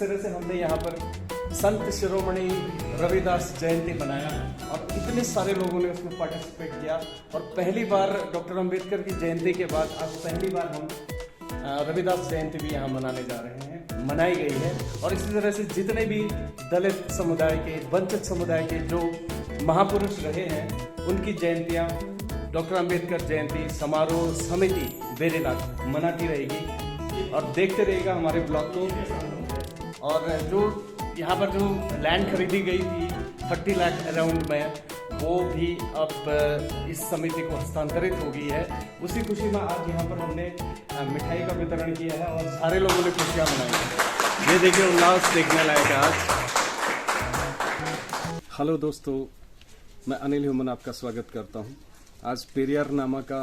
तरह से हमने यहाँ पर संत शिरोमणि रविदास जयंती बनाया और इतने सारे लोगों ने उसमें पार्टिसिपेट किया। और पहली बार डॉक्टर अंबेडकर की जयंती के बाद आज पहली बार हम रविदास जयंती भी यहाँ मनाने जा रहे हैं, मनाई गई है। और इसी तरह से जितने भी दलित समुदाय के, वंचित समुदाय के जो महापुरुष रहे हैं, उनकी जयंतियाँ डॉक्टर अंबेडकर जयंती समारोह समिति वेरीनाथ मनाती रहेगी और देखते रहेगा हमारे ब्लॉग को। और जो यहाँ पर जो लैंड खरीदी गई थी 30 लाख अराउंड में, वो भी अब इस समिति को हस्तांतरित हो गई है। उसी खुशी में आज यहाँ पर हमने मिठाई का वितरण किया है और सारे लोगों ने खुशियाँ मनाई हैं। ये देखिए उल्लास देखने लायक है आज। हेलो दोस्तों, मैं अनिल ह्यूमन आपका स्वागत करता हूँ। आज पेरियार नामा का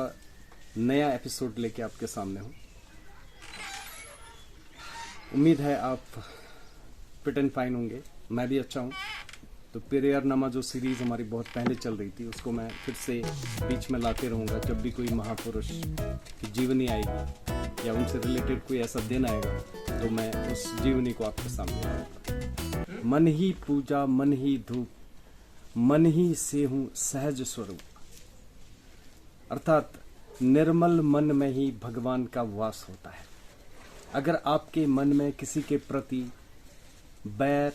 नया एपिसोड लेके आपके सामने हूँ। उम्मीद है आप फिट एंड फाइन होंगे, मैं भी अच्छा हूँ। तो पेरियार नामा जो सीरीज़ हमारी बहुत पहले चल रही थी, उसको मैं फिर से बीच में लाते रहूँगा। जब भी कोई महापुरुष की जीवनी आएगी या उनसे रिलेटेड कोई ऐसा दिन आएगा तो मैं उस जीवनी को आपके सामने लाऊंगा। मन ही पूजा मन ही धूप, मन ही से हूँ सहज स्वरूप, अर्थात निर्मल मन में ही भगवान का वास होता है। अगर आपके मन में किसी के प्रति बैर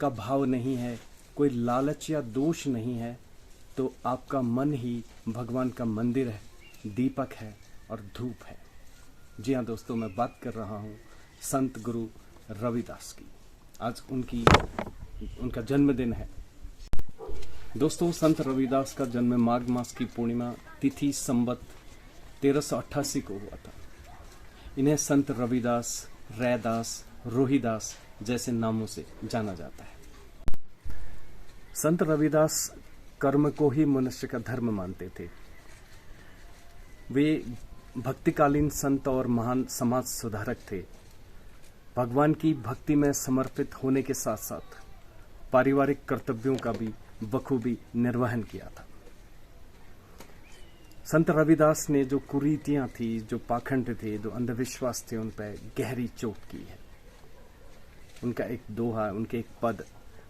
का भाव नहीं है, कोई लालच या दोष नहीं है, तो आपका मन ही भगवान का मंदिर है, दीपक है और धूप है। जी हाँ दोस्तों, मैं बात कर रहा हूँ संत गुरु रविदास की। आज उनका जन्मदिन है। दोस्तों, संत रविदास का जन्म माघ मास की पूर्णिमा तिथि संवत 1388 को हुआ था। इन्हें संत रविदास, रैदास, रोहिदास जैसे नामों से जाना जाता है। संत रविदास कर्म को ही मनुष्य का धर्म मानते थे। वे भक्तिकालीन संत और महान समाज सुधारक थे। भगवान की भक्ति में समर्पित होने के साथ साथ पारिवारिक कर्तव्यों का भी बखूबी निर्वहन किया था। संत रविदास ने जो कुरीतियां थी, जो पाखंड थे, जो अंधविश्वास थे, उन पर गहरी चोट की है। उनका एक दोहा, उनके एक पद,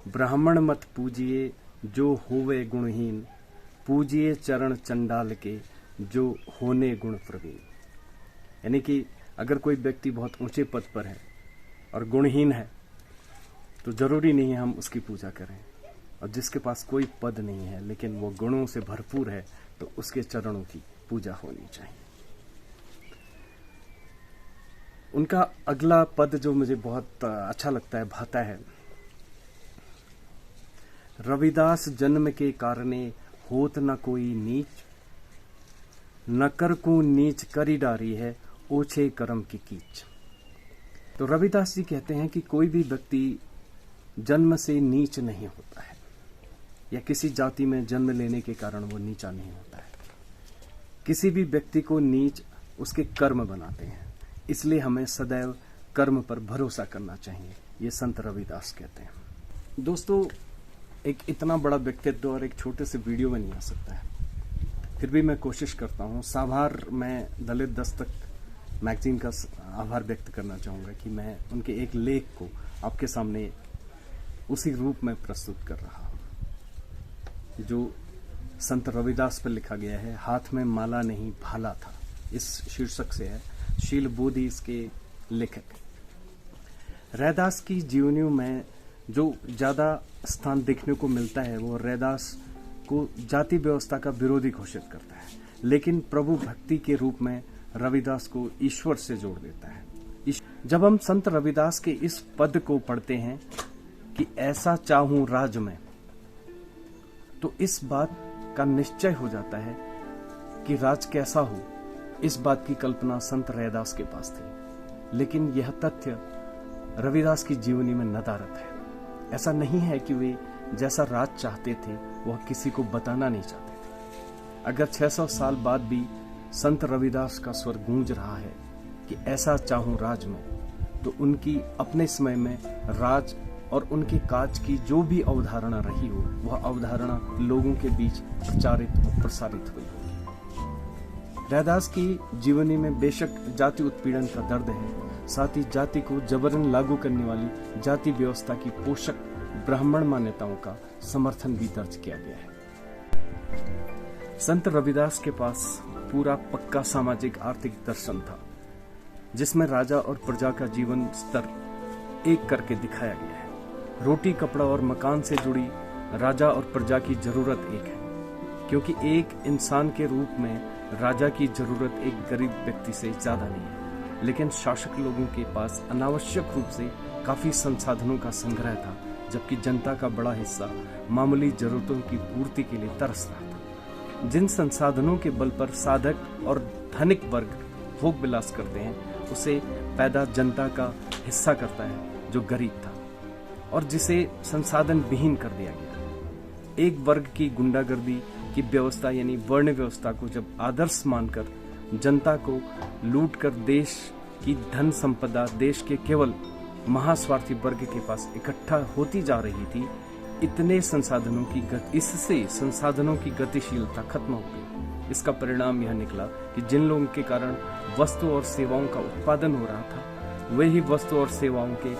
ब्राह्मण मत पूजिए जो होवे गुणहीन, पूजिए चरण चंडाल के जो होने गुण प्रवीण। यानी कि अगर कोई व्यक्ति बहुत ऊंचे पद पर है और गुणहीन है तो जरूरी नहीं है हम उसकी पूजा करें, और जिसके पास कोई पद नहीं है लेकिन वो गुणों से भरपूर है तो उसके चरणों की पूजा होनी चाहिए। उनका अगला पद जो मुझे बहुत अच्छा लगता है, भाता है, रविदास जन्म के कारणे होत न कोई नीच, न कर को नीच करी डारी है ओछे कर्म की कीच। तो रविदास जी कहते हैं कि कोई भी व्यक्ति जन्म से नीच नहीं होता है, या किसी जाति में जन्म लेने के कारण वो नीचा नहीं होता है। किसी भी व्यक्ति को नीच उसके कर्म बनाते हैं, इसलिए हमें सदैव कर्म पर भरोसा करना चाहिए, ये संत रविदास कहते हैं। दोस्तों, एक इतना बड़ा व्यक्तित्व और एक छोटे से वीडियो में नहीं आ सकता है, फिर भी मैं कोशिश करता हूँ। साभार मैं दलित दस्तक मैगजीन का आभार व्यक्त करना चाहूँगा कि मैं उनके एक लेख को आपके सामने उसी रूप में प्रस्तुत कर रहा हूँ जो संत रविदास पर लिखा गया है। हाथ में माला नहीं भाला था, इस शीर्षक से है। शील बोधि इसके लेखक। रैदास की जीवनियों में जो ज्यादा स्थान देखने को मिलता है वो रैदास को जाति व्यवस्था का विरोधी घोषित करता है, लेकिन प्रभु भक्ति के रूप में रविदास को ईश्वर से जोड़ देता है। जब हम संत रविदास के इस पद को पढ़ते हैं कि ऐसा चाहूं राज में, तो इस बात का निश्चय हो जाता है कि राज कैसा हो, इस बात की कल्पना संत रैदास के पास थी। लेकिन यह तथ्य रविदास की जीवनी में नदारत है। ऐसा नहीं है कि वे जैसा राज चाहते थे वह किसी को बताना नहीं चाहते थे। अगर 600 साल बाद भी संत रविदास का स्वर गूंज रहा है कि ऐसा चाहूं राज में, तो उनकी अपने समय में राज और उनके काज की जो भी अवधारणा रही हो, वह अवधारणा लोगों के बीच प्रचारित और प्रसारित हुई होगी। रैदास की जीवनी में बेशक जाति उत्पीड़न का दर्द है, साथ ही जाति को जबरन लागू करने वाली जाति व्यवस्था की पोषक ब्राह्मण मान्यताओं का समर्थन भी दर्ज किया गया है। संत रविदास के पास पूरा पक्का सामाजिक आर्थिक दर्शन था, जिसमें राजा और प्रजा का जीवन स्तर एक करके दिखाया गया है। रोटी, कपड़ा और मकान से जुड़ी राजा और प्रजा की जरूरत एक है, क्योंकि एक इंसान के रूप में राजा की जरूरत एक गरीब व्यक्ति से ज्यादा नहीं है। लेकिन शासक लोगों के पास अनावश्यक रूप से काफी संसाधनों का संग्रह था, जबकि जनता का बड़ा हिस्सा मामूली जरूरतों की पूर्ति के लिए तरस रहा था। जिन संसाधनों के बल पर साधक और धनिक वर्ग भोग विलास करते हैं, उसे पैदा जनता का हिस्सा करता है जो गरीब था, और जिसे संसाधन विहीन कर दिया गया। एक वर्ग की गुंडागर्दी की व्यवस्था यानी वर्ण व्यवस्था को जब आदर्श मानकर जनता को लूट कर देश की धन संपदा देश के केवल महास्वार्थी वर्ग के पास इकट्ठा होती जा रही थी, इससे संसाधनों की गतिशीलता खत्म हो गई। इसका परिणाम यह निकला कि जिन लोगों के कारण वस्तु और सेवाओं का उत्पादन हो रहा था, वे ही वस्तु और सेवाओं के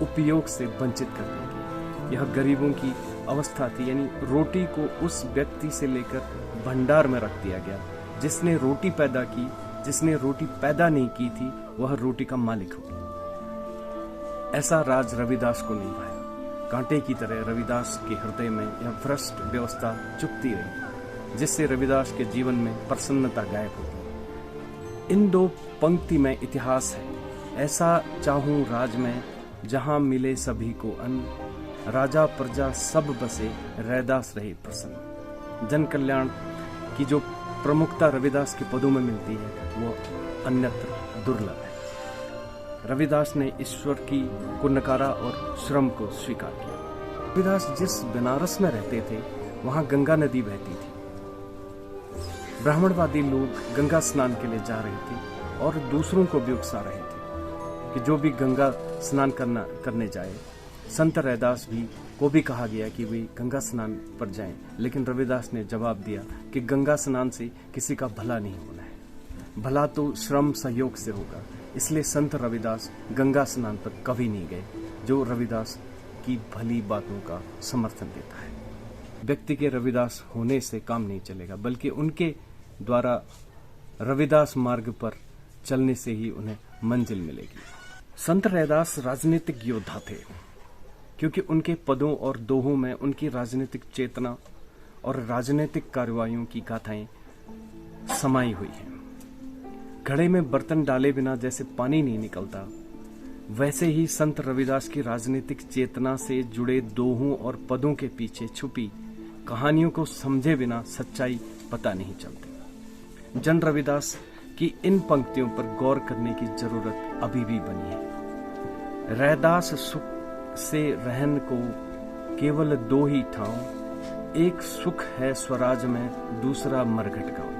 उपयोग से वंचित कर दिए गए। यह गरीबों की अवस्था थी, यानी रोटी को उस व्यक्ति से लेकर भंडार में रख दिया गया जिसने रोटी पैदा की। जिसने रोटी पैदा नहीं की थी, वह रोटी का मालिक हो गया। ऐसा राज रविदास को नहीं भाया। कांटे की तरह रविदास के हृदय में यह भ्रष्ट व्यवस्था चुभती रही, जिससे रविदास के जीवन में प्रसन्नता गायब हो गई। इन दो पंक्ति में इतिहास है। ऐसा चाहूं राज में जहां मिले सभी को अन्न, राजा प्रजा सब बसे रैदास रहे प्रसन्न। जन कल्याण की जो प्रमुखता रविदास के पदों में मिलती है, वो अन्यत्र दुर्लभ है। रविदास ने ईश्वर को नकारा और श्रम को स्वीकार किया। रविदास जिस बनारस में रहते थे, वहां गंगा नदी बहती थी। ब्राह्मणवादी लोग गंगा स्नान के लिए जा रहे थे और दूसरों को भी उकसा रहे थे कि जो भी गंगा स्नान करने जाए। संत रैदास को भी कहा गया कि वे गंगा स्नान पर जाएं, लेकिन रविदास ने जवाब दिया कि गंगा स्नान से किसी का भला नहीं होना है, भला तो श्रम सहयोग से होगा। इसलिए संत रविदास गंगा स्नान पर कभी नहीं गए, जो रविदास की भली बातों का समर्थन देता है। व्यक्ति के रविदास होने से काम नहीं चलेगा, बल्कि उनके द्वारा रविदास मार्ग पर चलने से ही उन्हें मंजिल मिलेगी। संत रैदास राजनीतिक योद्धा थे, क्योंकि उनके पदों और दोहों में उनकी राजनीतिक चेतना और राजनीतिक कार्रवाइयों की गाथाएं समाई हुई हैं। घड़े में बर्तन डाले बिना जैसे पानी नहीं निकलता, वैसे ही संत रविदास की राजनीतिक चेतना से जुड़े दोहों और पदों के पीछे छुपी कहानियों को समझे बिना सच्चाई पता नहीं चलती। जन रविदास की इन पंक्तियों पर गौर करने की जरूरत अभी भी बनी है। रैदास सुख से रहन को केवल दो ही ठाव, एक सुख है स्वराज में, दूसरा मरघट गाँव।